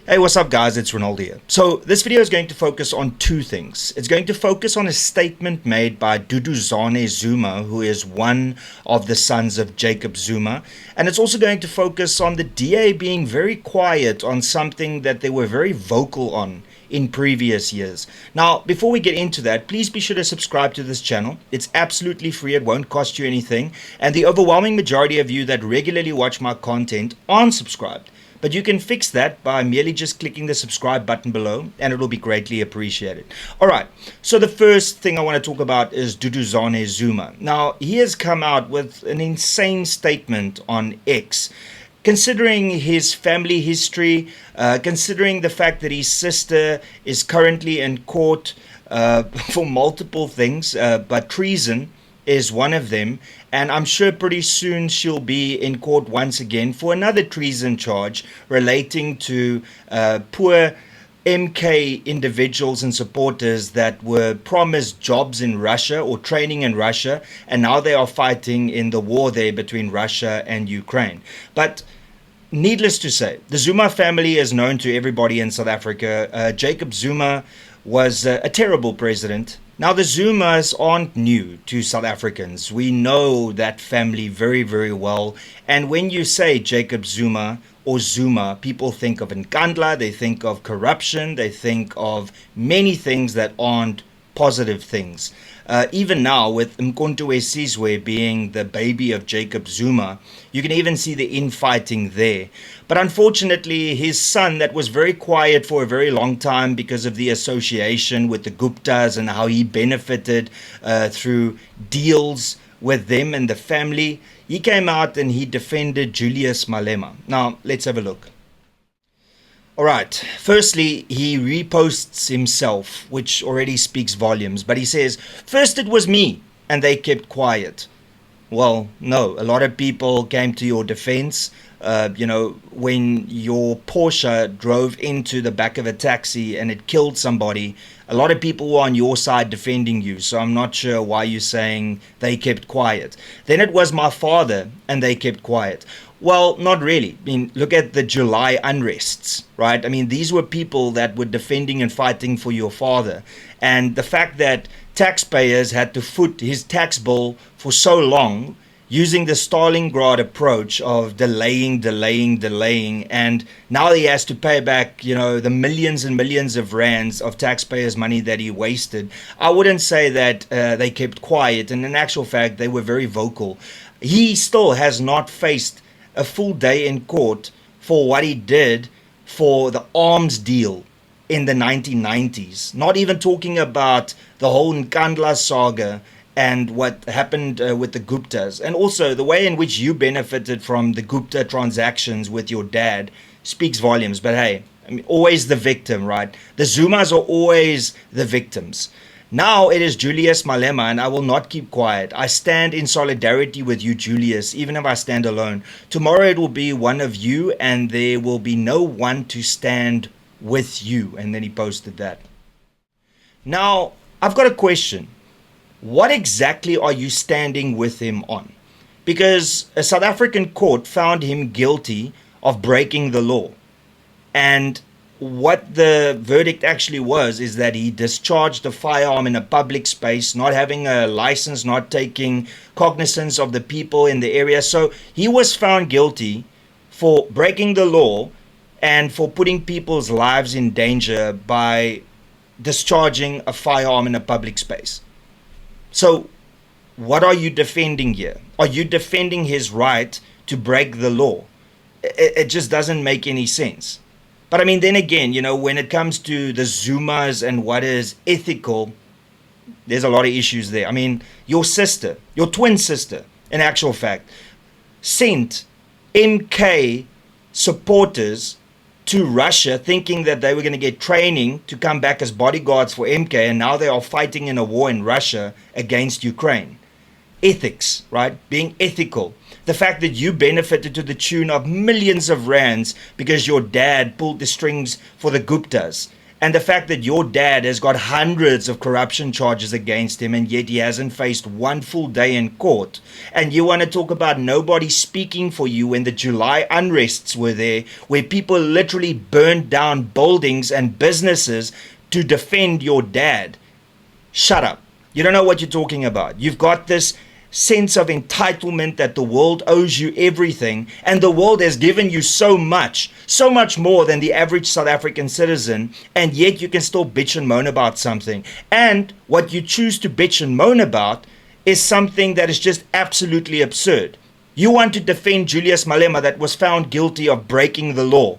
Hey, what's up guys, it's Renaldo here. So this video is going to focus on two things. It's going to focus on a statement made by Duduzane Zuma, who is one of the sons of Jacob Zuma. And it's also going to focus on the DA being very quiet on something that they were very vocal on in previous years. Now, before we get into that, please be sure to subscribe to this channel. It's absolutely free, it won't cost you anything. And the overwhelming majority of you that regularly watch my content aren't subscribed. But you can fix that by merely just clicking the subscribe button below, and it'll be greatly appreciated. Alright, so the first thing I want to talk about is Duduzane Zuma. Now, he has come out with an insane statement on X. Considering his family history, considering the fact that his sister is currently in court for multiple things, but treason is one of them, and I'm sure pretty soon she'll be in court once again for another treason charge relating to poor MK individuals and supporters that were promised jobs in Russia or training in Russia, and now they are fighting in the war there between Russia and Ukraine. But needless to say, the Zuma family is known to everybody in South Africa. Jacob Zuma was a terrible president. Now, the Zumas aren't new to South Africans. We know that family very, very well. And when you say Jacob Zuma or Zuma, people think of Nkandla, they think of corruption, they think of many things that aren't positive things. Even now, with Mkhonto Sizwe being the baby of Jacob Zuma, you can even see the infighting there. But unfortunately, his son, that was very quiet for a very long time because of the association with the Guptas and how he benefited through deals with them and the family, he came out and he defended Julius Malema. Now, let's have a look. Alright, firstly, he reposts himself, which already speaks volumes, but he says, first it was me, and they kept quiet. Well, no, a lot of people came to your defense. When your Porsche drove into the back of a taxi and it killed somebody, a lot of people were on your side defending you, so I'm not sure why you're saying they kept quiet. Then it was my father, and they kept quiet. Well, not really. I mean, look at the July unrests, right? I mean, these were people that were defending and fighting for your father. And the fact that taxpayers had to foot his tax bill for so long using the Stalingrad approach of delaying, and now he has to pay back, the millions and millions of rands of taxpayers' money that he wasted. I wouldn't say that they kept quiet, and in actual fact, they were very vocal. He still has not faced a full day in court for what he did for the arms deal in the 1990s. Not even talking about the whole Nkandla saga and what happened with the Guptas. And also the way in which you benefited from the Gupta transactions with your dad speaks volumes. But hey, I mean, always the victim, right? The Zumas are always the victims. Now it is Julius Malema, and I will not keep quiet. I stand in solidarity with you, Julius, even if I stand alone. Tomorrow it will be one of you, and there will be no one to stand with you. And then he posted that. Now, I've got a question. What exactly are you standing with him on? Because a South African court found him guilty of breaking the law. And what the verdict actually was is that he discharged a firearm in a public space, not having a license, not taking cognizance of the people in the area. So he was found guilty for breaking the law and for putting people's lives in danger by discharging a firearm in a public space. So what are you defending here? Are you defending his right to break the law? It just doesn't make any sense. But I mean, then again, when it comes to the Zumas and what is ethical, there's a lot of issues there. I mean, your sister, your twin sister, in actual fact, sent MK supporters to Russia thinking that they were going to get training to come back as bodyguards for MK, and now they are fighting in a war in Russia against Ukraine. Ethics, right? Being ethical. The fact that you benefited to the tune of millions of rands because your dad pulled the strings for the Guptas. And the fact that your dad has got hundreds of corruption charges against him and yet he hasn't faced one full day in court. And you want to talk about nobody speaking for you when the July unrests were there, where people literally burned down buildings and businesses to defend your dad. Shut up. You don't know what you're talking about. You've got this sense of entitlement that the world owes you everything, and the world has given you so much more than the average South African citizen, and yet you can still bitch and moan about something. And what you choose to bitch and moan about is something that is just absolutely absurd. You want to defend Julius Malema that was found guilty of breaking the law.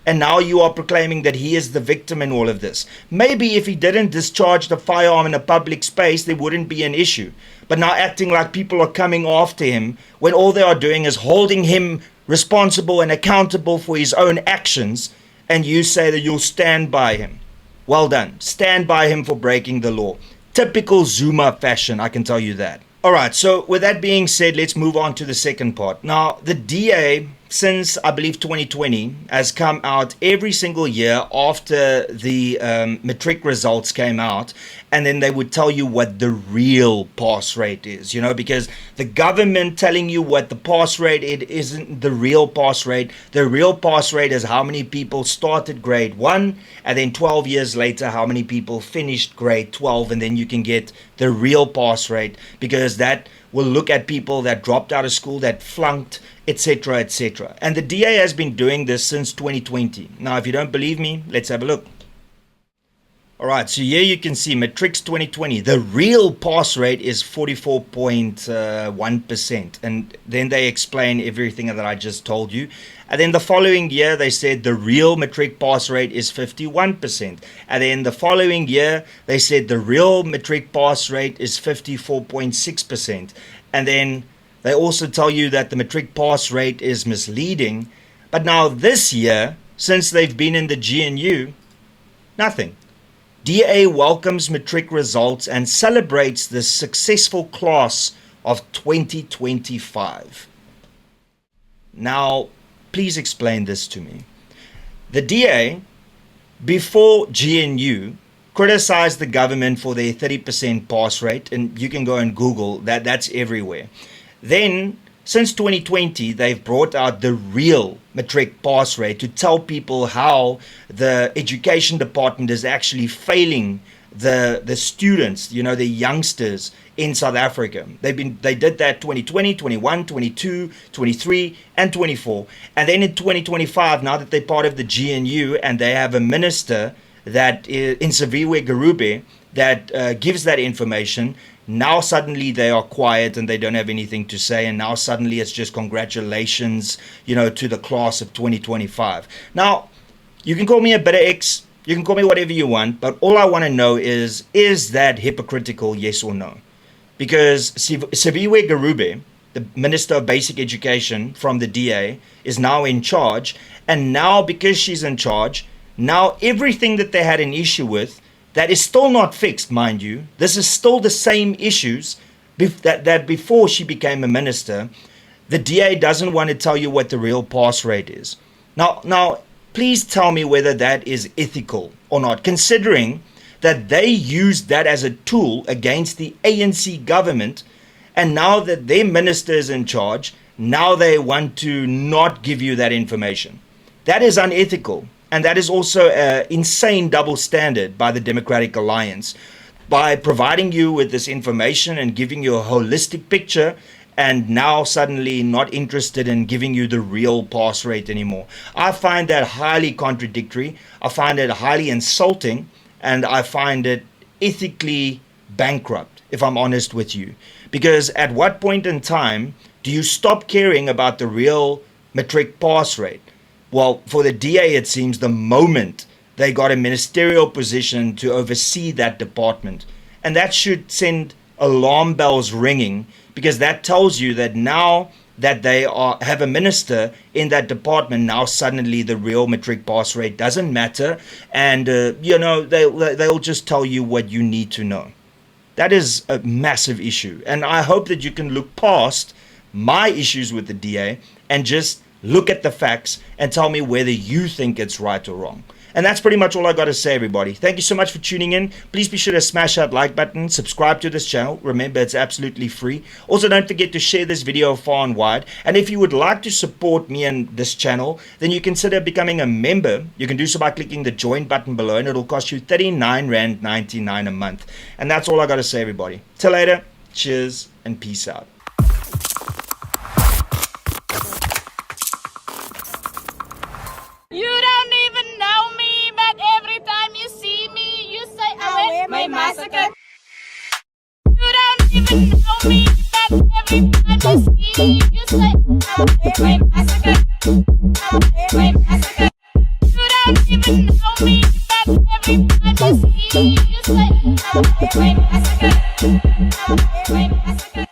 And now you are proclaiming that he is the victim in all of this. Maybe if he didn't discharge the firearm in a public space, there wouldn't be an issue. But now acting like people are coming after him when all they are doing is holding him responsible and accountable for his own actions, and you say that you'll stand by him. Well done. Stand by him for breaking the law. Typical Zuma fashion, I can tell you that. All right, so with that being said, let's move on to the second part. Now, the DA, since I believe 2020, has come out every single year after the Matric results came out, and then they would tell you what the real pass rate is, because the government telling you what the pass rate is isn't the real pass rate. The real pass rate is how many people started grade 1, and then 12 years later, how many people finished grade 12, and then you can get the real pass rate, because that will look at people that dropped out of school, that flunked, etc., etc. And the DA has been doing this since 2020. Now, if you don't believe me, let's have a look. All right, so here you can see Matrix 2020. The real pass rate is 44.1%. And then they explain everything that I just told you. And then the following year, they said the real Matric pass rate is 51%. And then the following year, they said the real Matric pass rate is 54.6%. And then they also tell you that the Matric pass rate is misleading. But now this year, since they've been in the GNU, nothing. DA welcomes Matric results and celebrates the successful class of 2025. Now, please explain this to me. The DA, before GNU, criticized the government for their 30% pass rate, and you can go and Google that, that's everywhere. Then, since 2020, they've brought out the real Matric pass rate to tell people how the education department is actually failing the students, the youngsters in South Africa. They did that 2020, 21, 22, 23, and 24. And then in 2025, now that they're part of the GNU and they have a minister that in Saviwe Garube that gives that information, now suddenly they are quiet and they don't have anything to say, and now suddenly it's just congratulations, to the class of 2025. Now, you can call me a bitter X, you can call me whatever you want, but all I want to know is that hypocritical, yes or no? Because Saviwe Garube, the Minister of Basic Education from the DA, is now in charge, and now because she's in charge, now everything that they had an issue with, that is still not fixed, mind you. This is still the same issues that before she became a minister. The DA doesn't want to tell you what the real pass rate is. Now, please tell me whether that is ethical or not, considering that they used that as a tool against the ANC government, and now that their minister is in charge, now they want to not give you that information. That is unethical. And that is also an insane double standard by the Democratic Alliance, by providing you with this information and giving you a holistic picture, and now suddenly not interested in giving you the real pass rate anymore. I find that highly contradictory. I find it highly insulting, and I find it ethically bankrupt, if I'm honest with you. Because at what point in time do you stop caring about the real Matric pass rate? Well, for the DA, it seems the moment they got a ministerial position to oversee that department. And that should send alarm bells ringing, because that tells you that now that they have a minister in that department, now suddenly the real Matric pass rate doesn't matter. And, they'll just tell you what you need to know. That is a massive issue. And I hope that you can look past my issues with the DA and just look at the facts and tell me whether you think it's right or wrong. And that's pretty much all I got to say, everybody. Thank you so much for tuning in. Please be sure to smash that like button, subscribe to this channel. Remember, it's absolutely free. Also, don't forget to share this video far and wide. And if you would like to support me and this channel, then you consider becoming a member. You can do so by clicking the join button below, and it'll cost you R39.99 a month. And that's all I got to say, everybody. Till later, cheers and peace out. You don't even know me, but every time you see me, you say I wear my massacre. You don't even know me, but every time you see me, you say I wear my massacre. I wear my massacre. You don't even know me, but every time you see me, you say I wear my massacre. I wear my massacre.